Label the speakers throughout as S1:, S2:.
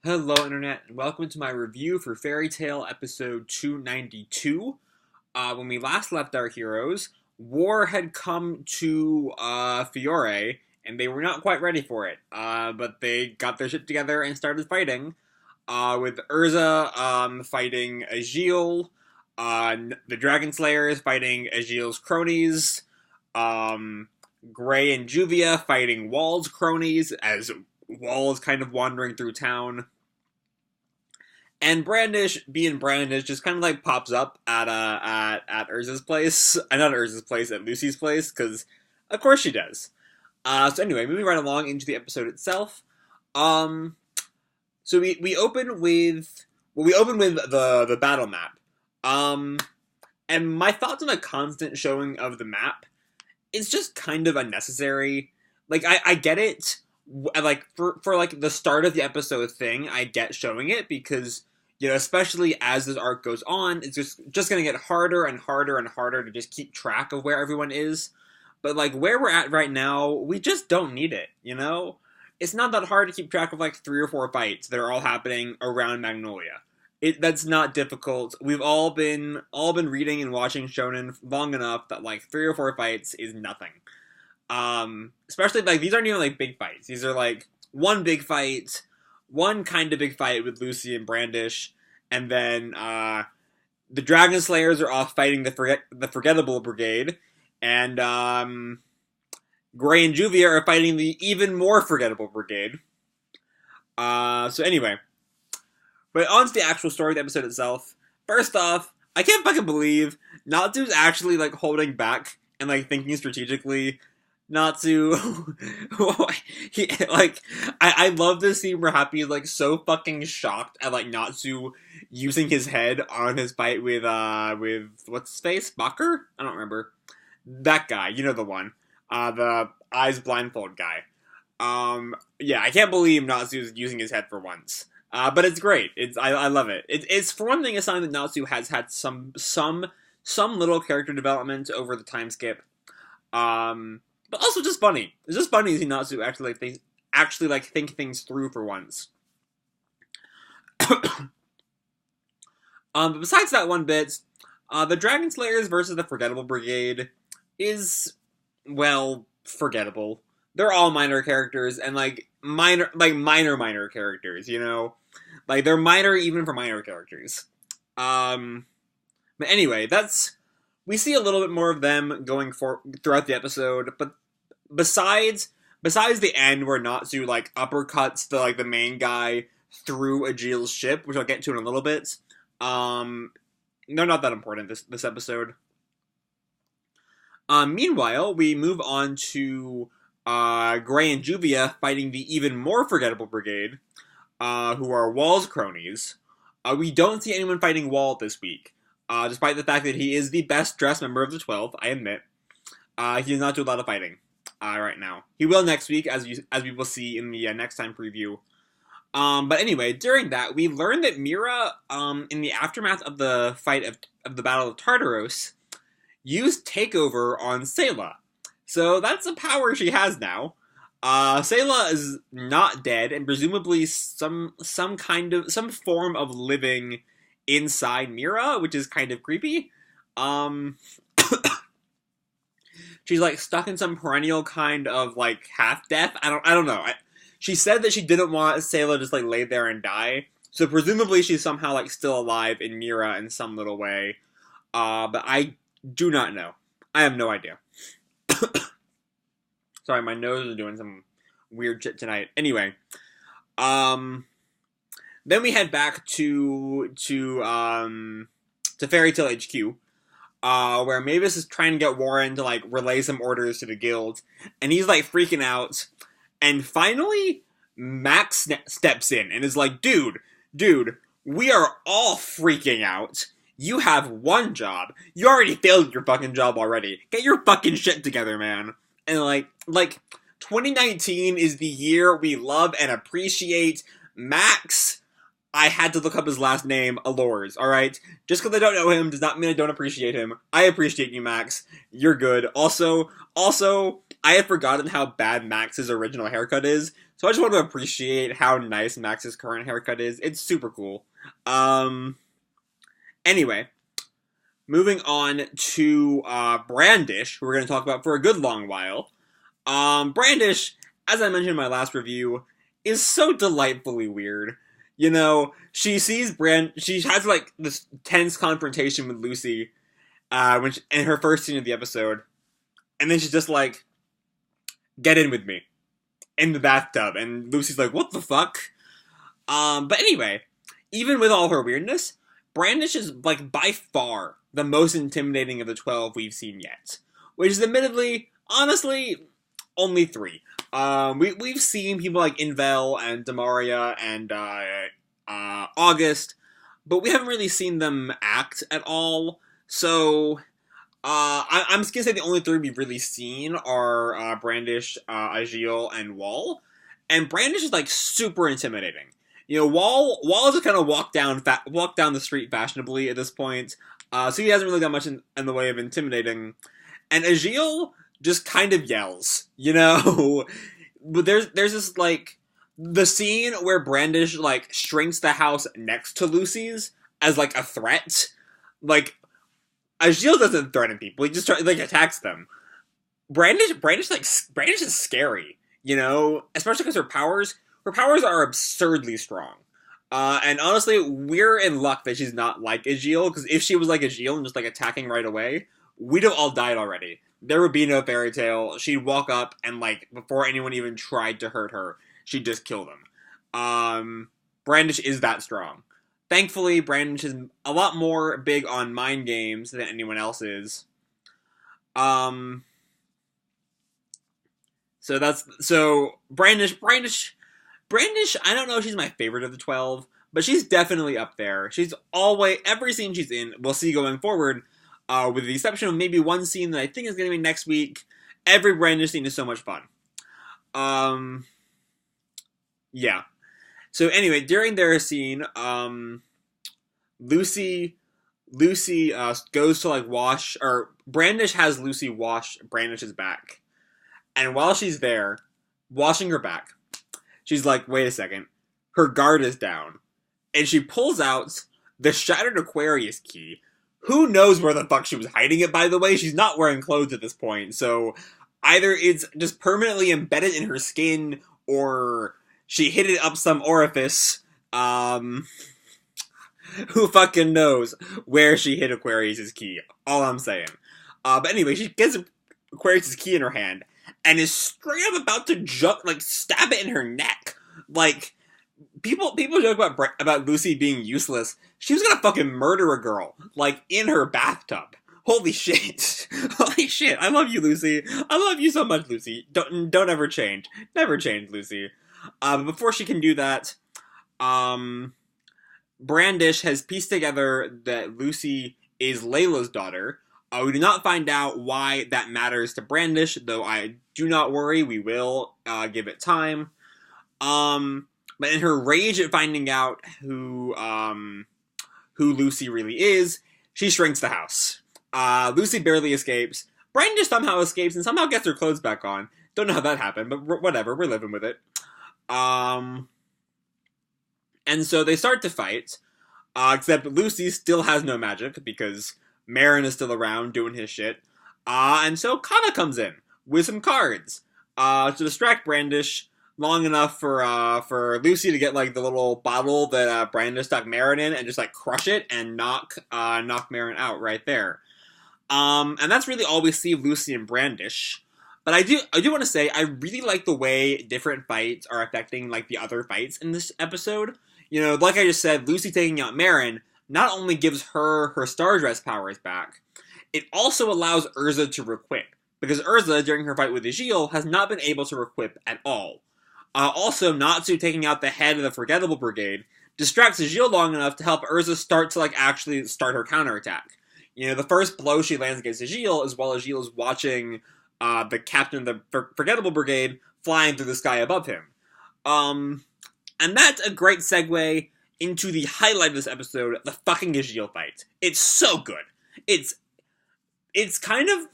S1: Hello, Internet, and welcome to my review for Fairy Tail episode 292. When we last left our heroes, war had come to Fiore, and they were not quite ready for it. But they got their shit together and started fighting. With Erza fighting Ajeel, the Dragon Slayers fighting Ajeel's cronies, Gray and Juvia fighting Wall's cronies as Wall is kind of wandering through town. And Brandish, being Brandish, just kind of like pops up at Erza's place. Not at Erza's place, at Lucy's place, because of course she does. So anyway, moving right along into the episode itself. So we open with the battle map. And my thoughts on a constant showing of the map, it's just kind of unnecessary. Like I get it. Like for like the start of the episode thing, I get showing it because, you know, especially as this arc goes on, it's just gonna get harder and harder and harder to just keep track of where everyone is. But like where we're at right now, we just don't need it, you know? It's not that hard to keep track of like 3 or 4 fights that are all happening around Magnolia. That's not difficult. We've all been reading and watching shonen long enough that like 3 or 4 fights is nothing. Especially like these aren't even like big fights. These are like one big fight, one kind of big fight with Lucy and Brandish, and then the Dragon Slayers are off fighting the Forgettable Brigade, and Gray and Juvia are fighting the even more Forgettable Brigade. So anyway, but on to the actual story of the episode itself. First off, I can't fucking believe Natsu's actually like holding back and like thinking strategically. Natsu, I love this scene where Happy is like so fucking shocked at like Natsu using his head on his fight with what's his face, Bakker? I don't remember that guy. You know the one, the eyes blindfold guy. Yeah, I can't believe Natsu is using his head for once. But it's great. I love it. It's for one thing a sign that Natsu has had some little character development over the time skip. But also just funny. It's just funny to see Natsu actually think things through for once. But besides that one bit, the Dragon Slayers versus the Forgettable Brigade is, well, forgettable. They're all minor characters, and minor characters, you know? Like, they're minor even for minor characters. But anyway, we see a little bit more of them throughout the episode, but besides the end where Natsu like uppercuts the main guy through Ajeel's ship, which I'll get to in a little bit, they're not that important this episode. Meanwhile, we move on to Gray and Juvia fighting the even more Forgettable Brigade, who are Wall's cronies. We don't see anyone fighting Wall this week. Despite the fact that he is the best dressed member of the 12th, I admit, he does not do a lot of fighting right now. He will next week, as we will see in the next time preview. But anyway, during that, we learned that Mira, in the aftermath of the fight of the Battle of Tartaros, used Takeover on Sayla. So that's a power she has now. Sayla is not dead, and presumably some form of living inside Mira, which is kind of creepy. She's like stuck in some perennial kind of like half-death. I don't know. She said that she didn't want Sayla just like lay there and die, so presumably she's somehow like still alive in Mira in some little way. But I do not know. I have no idea. Sorry, my nose is doing some weird shit tonight. Anyway, then we head back to Fairy Tail HQ, where Mavis is trying to get Warren to like relay some orders to the guild, and he's like freaking out. And finally, Max steps in and is like, dude, we are all freaking out. You have one job. You already failed your fucking job already. Get your fucking shit together, man. And like 2019 is the year we love and appreciate Max. I had to look up his last name, Allures, alright? Just because I don't know him does not mean I don't appreciate him. I appreciate you, Max. You're good. Also, I had forgotten how bad Max's original haircut is, so I just want to appreciate how nice Max's current haircut is. It's super cool. Anyway, moving on to Brandish, who we're going to talk about for a good long while. Brandish, as I mentioned in my last review, is so delightfully weird. You know, she sees she has like this tense confrontation with Lucy, in her first scene of the episode, and then she's just like, "Get in with me," in the bathtub, and Lucy's like, "What the fuck?" But anyway, even with all her weirdness, Brandish is like by far the most intimidating of the 12 we've seen yet, which is admittedly, honestly, only 3. We've seen people like Invel and Demaria and August, but we haven't really seen them act at all. So I'm just gonna say the only 3 we've really seen are Brandish, Ajeel, and Wall. And Brandish is like super intimidating. You know, Wall just kind of walk down the street fashionably at this point, so he hasn't really got much in the way of intimidating. And Ajeel just kind of yells, you know. But there's this like the scene where Brandish like shrinks the house next to Lucy's as like a threat. Like Ajeel doesn't threaten people; he just attacks them. Brandish is scary, you know, especially because her powers are absurdly strong. And honestly, we're in luck that she's not like Ajeel, because if she was like Ajeel and just like attacking right away, we'd have all died already. There would be no fairy tale. She'd walk up and like before anyone even tried to hurt her, she'd just kill them. Brandish is that strong. Thankfully, Brandish is a lot more big on mind games than anyone else is. So Brandish, I don't know if she's my favorite of the 12, but she's definitely up there. She's always, every scene she's in, we'll see going forward, with the exception of maybe one scene that I think is going to be next week, every Brandish scene is so much fun. Yeah. So anyway, during their scene, Lucy goes to like wash, or Brandish has Lucy wash Brandish's back. And while she's there, washing her back, she's like, wait a second, her guard is down. And she pulls out the Shattered Aquarius key. Who knows where the fuck she was hiding it, by the way? She's not wearing clothes at this point, so either it's just permanently embedded in her skin, or she hid it up some orifice. Who fucking knows where she hid Aquarius' key? All I'm saying. But anyway, she gets Aquarius' key in her hand, and is straight up about to stab it in her neck. Like, people joke about Lucy being useless. She was gonna fucking murder a girl, like, in her bathtub. Holy shit. Holy shit. I love you, Lucy. I love you so much, Lucy. Don't ever change. Never change, Lucy. But before she can do that, Brandish has pieced together that Lucy is Layla's daughter. We do not find out why that matters to Brandish, though I do not worry, we will give it time. But in her rage at finding out who Lucy really is, she shrinks the house. Lucy barely escapes. Brandish somehow escapes and somehow gets her clothes back on. Don't know how that happened, but whatever, we're living with it. And so they start to fight, except Lucy still has no magic, because Marin is still around doing his shit. And so Kana comes in with some cards to distract Brandish long enough for Lucy to get like the little bottle that Brandish stuck Marin in and just like crush it and knock Marin out right there. And that's really all we see of Lucy and Brandish. But I do want to say I really like the way different fights are affecting like the other fights in this episode. You know, like I just said, Lucy taking out Marin not only gives her Star Dress powers back, it also allows Erza to requip, because Erza, during her fight with Ajeel, has not been able to requip at all. Also, Natsu taking out the head of the Forgettable Brigade distracts Ajeel long enough to help Erza start to actually start her counterattack. You know, the first blow she lands against Ajeel is while Ajeel is watching the captain of the Forgettable Brigade flying through the sky above him. And that's a great segue into the highlight of this episode, the fucking Ajeel fight. It's so good. It's kind of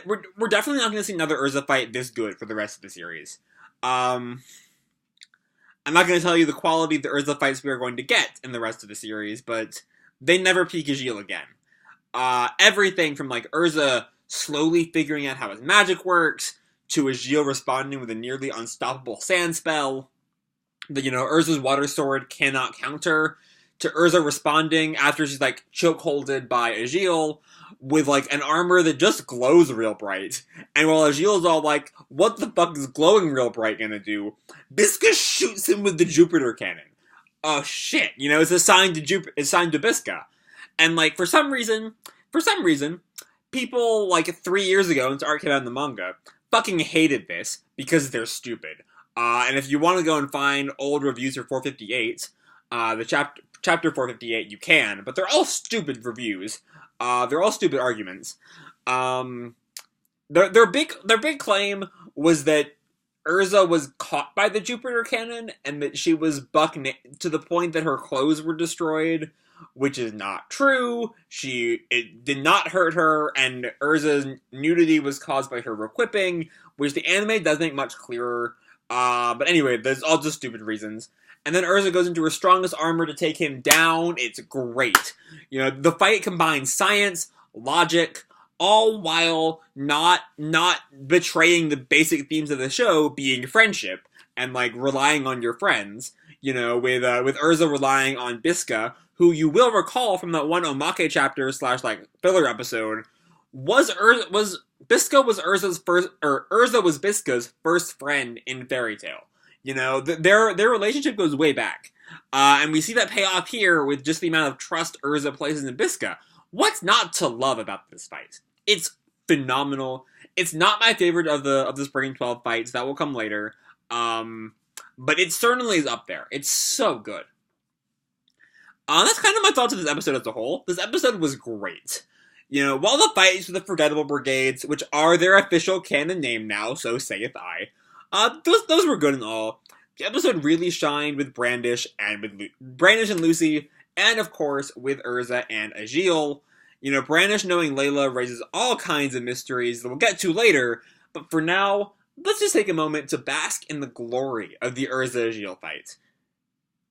S1: we're definitely not going to see another Erza fight this good for the rest of the series. I'm not going to tell you the quality of the Erza fights we are going to get in the rest of the series, but they never peak Ajeel again. Everything from like Erza slowly figuring out how his magic works, to Ajeel responding with a nearly unstoppable sand spell that, Erza's water sword cannot counter, to Erza responding after she's like chokeholded by Ajeel with like an armor that just glows real bright. And while Ajeel's all like, what the fuck is glowing real bright gonna do? Bisca shoots him with the Jupiter cannon. Oh shit, it's assigned to Bisca. And like for some reason, people like 3 years ago, since art came out in the manga, fucking hated this because they're stupid. And if you want to go and find old reviews for 458, the chapter 458, you can, but they're all stupid reviews. They're all stupid arguments. Their big claim was that Erza was caught by the Jupiter cannon and that she was to the point that her clothes were destroyed, which is not true. It did not hurt her, and Erza's nudity was caused by her equipping, which the anime does make much clearer. But anyway, there's all just stupid reasons. And then Erza goes into her strongest armor to take him down. It's great. The fight combines science, logic, all while not betraying the basic themes of the show, being friendship and like relying on your friends. With Erza relying on Bisca, who you will recall from that one Omake chapter / like filler episode, Erza was Bisca's first friend in Fairy Tail. Their relationship goes way back. And we see that pay off here with just the amount of trust Erza places in Bisca. What's not to love about this fight? It's phenomenal. It's not my favorite of the Spriggan 12 fights. That will come later. But it certainly is up there. It's so good. That's kind of my thoughts of this episode as a whole. This episode was great. While the fights with the Forgettable Brigades, which are their official canon name now, so saith I, those were good and all. The episode really shined with Brandish and Lucy, and of course with Erza and Ajeel. Brandish knowing Layla raises all kinds of mysteries that we'll get to later, but for now, let's just take a moment to bask in the glory of the Erza-Ajeel fight.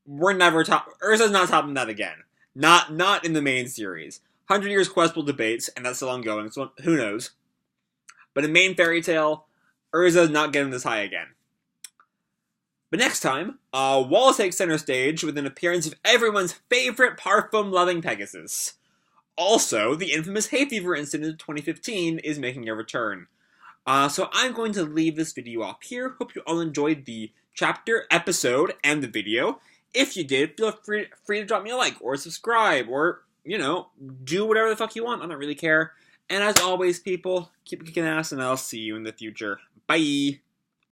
S1: Erza's not topping that again. Not in the main series. 100 Years Quest will debates, and that's still ongoing, so who knows. But in main Fairy Tail, Erza's not getting this high again. But next time, Wallace takes center stage with an appearance of everyone's favorite parfum-loving Pegasus. Also, the infamous hay fever incident of 2015 is making a return. So I'm going to leave this video off here. Hope you all enjoyed the chapter, episode, and the video. If you did, feel free to drop me a like, or subscribe, or, do whatever the fuck you want. I don't really care. And as always, people, keep kicking ass, and I'll see you in the future. Bye!